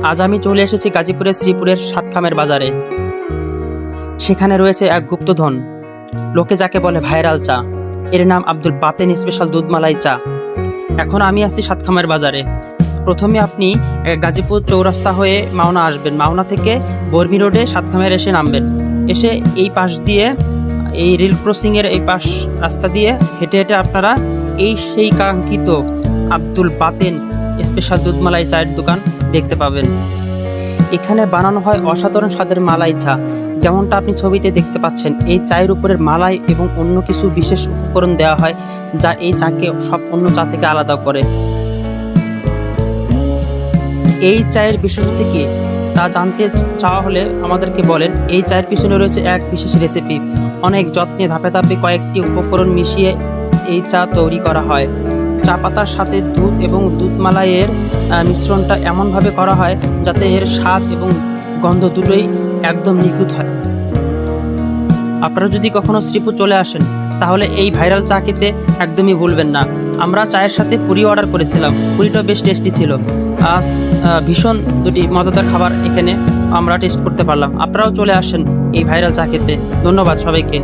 আজ আমি চলে এসেছি গাজীপুরের শ্রীপুরের সাতখামের বাজারে। সেখানে রয়েছে এক গুপ্তধন, লোকে যাকে বলে ভাইরাল চা। এর নাম আব্দুল বাতেন স্পেশাল দুধমালাই চা। এখন আমি আছি সাতখামের বাজারে। প্রথমে আপনি গাজীপুর চৌরাস্তা হয়ে মাওনা আসবেন। মাওনা থেকে বর্মি রোডে সাতখামের এসে নামবেন। এসে এই পাশ দিয়ে, এই রেল ক্রসিংয়ের এই পাশ রাস্তা দিয়ে হেঁটে হেঁটে আপনারা সেই কাঙ্ক্ষিত আব্দুল বাতেন স্পেশাল দুধমালাই চায়ের দোকান দেখতে পাবেন। এখানে বানানো হয় অসাধারণ স্বাদের মালাই চা। যেমনটা আপনি ছবিতে দেখতে পাচ্ছেন, এই চায়ের উপরের মালাই এবং অন্য কিছু বিশেষ উপকরণ দেওয়া হয়, যা এই চাকে সব অন্য চা থেকে আলাদা করে। এই চায়ের বিশেষত্ব কি তা জানতে চাওয়া হলে আমাদেরকে বলেন। এই চায়ের পিছনে রয়েছে এক বিশেষ রেসিপি। অনেক যত্নে ধাপে ধাপে কয়েকটি উপকরণ মিশিয়ে এই চা তৈরি করা হয়। চা পাতার সাথে দুধ এবং দুধ মালাইয়ের মিশ্রণটা এমনভাবে করা হয় যাতে এর স্বাদ এবং গন্ধ দুটোই একদম নিখুঁত হয়। আপনারা যদি কখনো শ্রীপুর চলে আসেন তাহলে এই ভাইরাল চা খেতে একদমই ভুলবেন না। আমরা চায়ের সাথে পুরি অর্ডার করেছিলাম, পুরিটাও বেশ টেস্টি ছিল। আজ ভীষণ দুটি মজাদার খাবার এখানে আমরা টেস্ট করতে পারলাম। আপনারাও চলে আসেন এই ভাইরাল চা খেতে। ধন্যবাদ সবাইকে।